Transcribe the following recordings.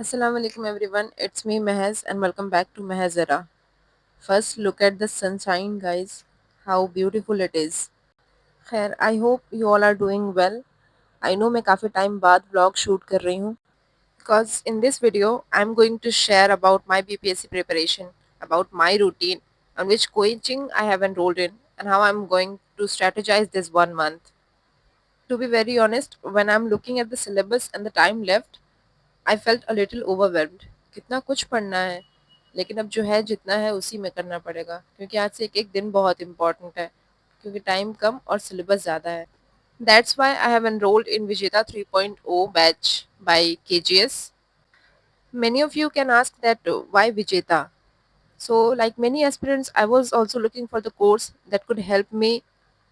Assalamu alaikum everyone, it's me Mehez and welcome back to Mehez Era. First, look at the sunshine, guys. How beautiful it is. खैर, I hope you all are doing well. I know मैं काफ़ी time बाद vlog shoot कर रही हूँ because in this video I'm going to share about my BPSC preparation, about my routine, on which coaching I have enrolled in, and how I'm going to strategize this 1 month. To be very honest, when I'm looking at the syllabus and the time left, I felt a little overwhelmed. कितना कुछ पढ़ना है, लेकिन अब जो है जितना है उसी में करना पड़ेगा क्योंकि आज से एक एक दिन बहुत इंपॉर्टेंट है क्योंकि टाइम कम और सिलेबस ज़्यादा है। That's why I have enrolled in Vijeta 3.0 batch by KGS. Many of you can ask that why Vijeta? So like many aspirants, I was also looking for the course that could help me,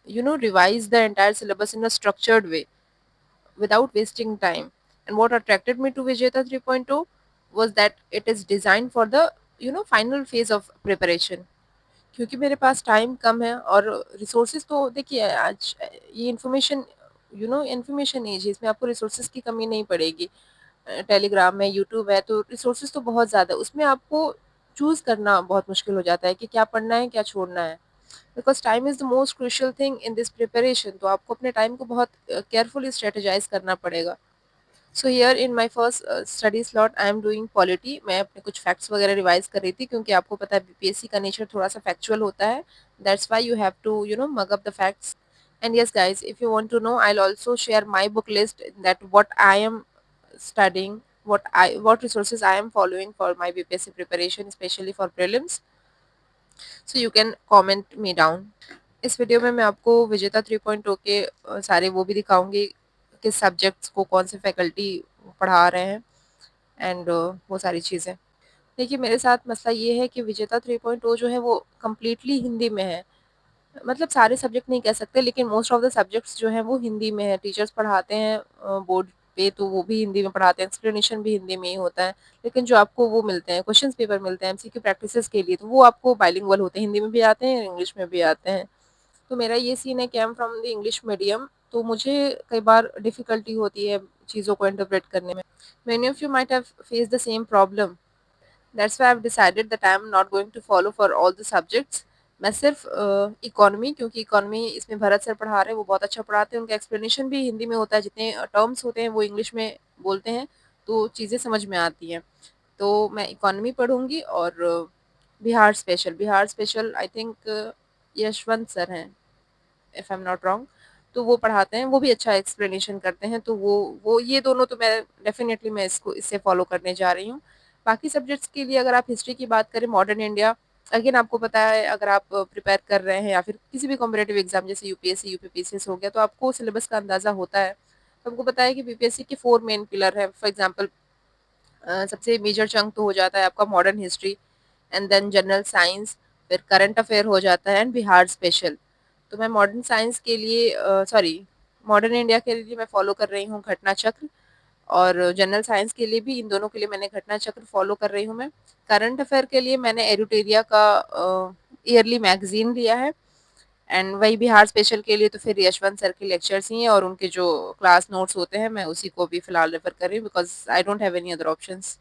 revise the entire syllabus in a structured way without wasting time. And what attracted me to Vijeta 3.0 was that it is designed for the final phase of preparation. क्योंकि मेरे पास time कम है और resources तो देखिए आज ये information as है, इसमें आपको रिसोर्सेज की कमी नहीं पड़ेगी। टेलीग्राम है, यूट्यूब है, तो रिसोर्सेज तो बहुत ज़्यादा है, उसमें आपको चूज़ करना बहुत मुश्किल हो जाता है कि क्या पढ़ना है क्या छोड़ना है। Because time is the most crucial thing in this preparation, तो आपको अपने टाइम को बहुत केयरफुली स्ट्रेटेजाइज करना पड़ेगा। So here in my first study slot I am doing polity. मैं अपने कुछ फैक्ट्स वगैरह रिवाइज कर रही थी क्योंकि आपको पता है बीपीएससी का नेचर थोड़ा सा फैक्चुअल होता है। That's why you have to mug up the facts. And yes, guys, if you want to know, I'll also share my book list, that what I am studying, what resources I am following for my BPSC preparation, especially for prelims. So you can comment me down. इस video में मैं आपको विजेता 3.0 के सारे वो भी दिखाऊंगी, किस सब्जेक्ट्स को कौन से फैकल्टी पढ़ा रहे हैं, एंड वो सारी चीज़ें। देखिए मेरे साथ मसला ये है कि विजेता 3.0 जो है वो कम्प्लीटली हिंदी में है। मतलब सारे सब्जेक्ट नहीं कह सकते, लेकिन मोस्ट ऑफ द सब्जेक्ट्स जो हैं वो हिंदी में है। टीचर्स पढ़ाते हैं बोर्ड पे, तो वो भी हिंदी में पढ़ाते हैं, एक्सप्लेनेशन भी हिंदी में ही होता है। लेकिन जो आपको वो मिलते हैं क्वेश्चंस पेपर मिलते हैं एमसीक्यू प्रैक्टिसेस के लिए, तो वो आपको बाइलिंगुअल होते हैं, हिंदी में भी आते हैं इंग्लिश में भी आते हैं। तो मेरा ये सीन है कि I am from the English medium, तो मुझे कई बार डिफ़िकल्टी होती है चीज़ों को इंटरप्रेट करने में। Many of you might have faced the same problem. That's why I have decided that I am not going to follow for all the subjects. मैं सिर्फ इकोनॉमी, क्योंकि इकोनॉमी इसमें भरत सर पढ़ा रहे हैं, वो बहुत अच्छा पढ़ाते हैं, उनका एक्सप्लेनेशन भी हिंदी में होता है, जितने टर्म्स होते हैं वो इंग्लिश में बोलते हैं, तो चीज़ें समझ में आती हैं। तो मैं इकोनॉमी पढ़ूंगी और Bihar special I think Yashwant sir हैं, if I am not wrong, तो वो पढ़ाते हैं, वो भी अच्छा एक्सप्लेनेशन करते हैं। तो वो ये दोनों तो मैं डेफिनेटली मैं इससे फॉलो करने जा रही हूँ। बाकी सब्जेक्ट्स के लिए अगर आप हिस्ट्री की बात करें, मॉडर्न इंडिया, अगेन आपको पता है अगर आप प्रिपेयर कर रहे हैं या फिर किसी भी कॉम्पिटेटिव एग्जाम जैसे यूपीएससी यूपीपीसीएस हो गया, तो आपको सिलेबस का अंदाजा होता है। तो आपको पता है कि बीपीएससी के 4 मेन पिलर है। फॉर एग्जाम्पल सबसे मेजर चंक तो हो जाता है आपका modern history, and then general science, फिर करंट अफेयर हो जाता है, एंड बिहार स्पेशल। तो मैं मॉडर्न साइंस के लिए सॉरी मॉडर्न इंडिया के लिए मैं फॉलो कर रही हूँ घटना चक्र, और जनरल साइंस के लिए भी इन दोनों के लिए मैंने घटना चक्र फॉलो कर रही हूँ मैं। करंट अफेयर के लिए मैंने एरुटेरिया का ईयरली मैगजीन लिया है, एंड वही बिहार स्पेशल के लिए तो फिर यशवंत सर के लेक्चर्स ही हैं और उनके जो क्लास नोट्स होते हैं, मैं उसी को भी फिलहाल रेफर कर रही हूँ because I don't have any other options.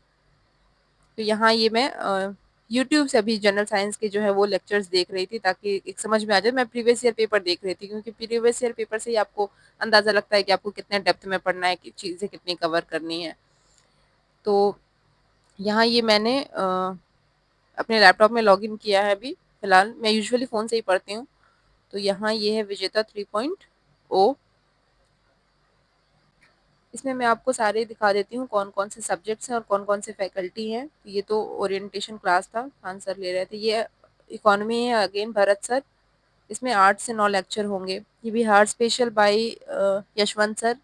तो यहाँ ये मैं यूट्यूब से अभी जनरल साइंस के जो है वो लेक्चर्स देख रही थी ताकि एक समझ में आ जाए। मैं प्रीवियस ईयर पेपर देख रही थी क्योंकि प्रीवियस ईयर पेपर से ही आपको अंदाज़ा लगता है कि आपको कितने डेप्थ में पढ़ना है, कि चीज़ें कितनी कवर करनी है। तो यहाँ ये मैंने अपने लैपटॉप में लॉगिन किया है अभी फ़िलहाल। मैं यूजुअली फ़ोन से ही पढ़ती हूँ। तो यहाँ ये है विजेता 3.0। इसमें मैं आपको सारे दिखा देती हूँ कौन-कौन से सब्जेक्ट्स हैं और कौन-कौन से फैकल्टी हैं। ये तो ओरिएंटेशन क्लास था, खान सर ले रहे थे। ये इकोनॉमी है, अगेन भरत सर, इसमें 8 से 9 लेक्चर होंगे। ये Bihar special bye Yashwant sir,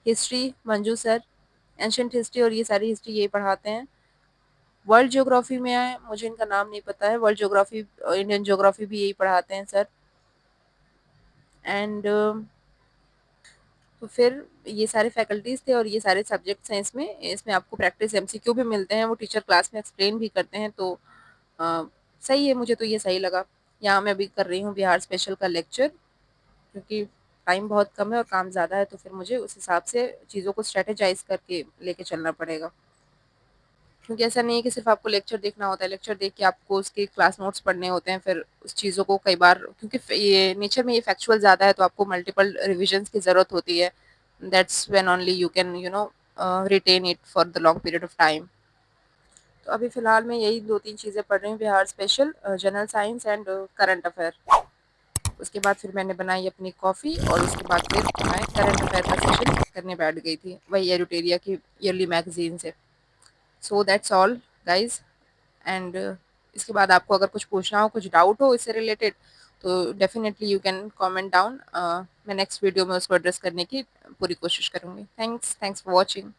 history Manju sir, ancient history और ये सारी हिस्ट्री यही पढ़ाते हैं। वर्ल्ड ज्योग्राफी में है, मुझे इनका नाम नहीं पता है, वर्ल्ड ज्योग्राफी इंडियन ज्योग्राफी भी यही पढ़ाते हैं सर। एंड तो फिर ये सारे फैकल्टीज़ थे और ये सारे सब्जेक्ट्स हैं इसमें। इसमें आपको प्रैक्टिस एमसीक्यू भी मिलते हैं, वो टीचर क्लास में एक्सप्लेन भी करते हैं, तो अ, सही है, मुझे तो ये सही लगा। यहाँ मैं अभी कर रही हूँ बिहार स्पेशल का लेक्चर क्योंकि टाइम बहुत कम है और काम ज़्यादा है, तो फिर मुझे उस हिसाब से चीज़ों को स्ट्रेटेजाइज़ करके लेके चलना पड़ेगा। क्योंकि ऐसा नहीं है कि सिर्फ़ आपको लेक्चर देखना होता है, लेक्चर देख के आपको उसके क्लास नोट्स पढ़ने होते हैं, फिर उस चीज़ों को कई बार क्योंकि ये नेचर में ये फैक्चुअल ज़्यादा है तो आपको मल्टीपल रिविजन्स की ज़रूरत होती है। That's when only you can retain it for the long period of time. तो अभी फ़िलहाल मैं यही 2-3 चीज़ें पढ़ रही हूँ, Bihar special, general science and current affair. उसके बाद फिर मैंने बनाई अपनी कॉफ़ी और उसके बाद फिर मैं करंट अफ़ेयर का सेशन करने बैठ गई थी, वही एडिटोरिया की ईयरली मैगज़ीन से। So that's all guys. And इसके बाद आपको अगर कुछ पूछना हो, कुछ डाउट हो इससे रिलेटेड, तो definitely you can comment down. मैं नेक्स्ट वीडियो में उसको एड्रेस करने की पूरी कोशिश करूँगी। Thanks for watching.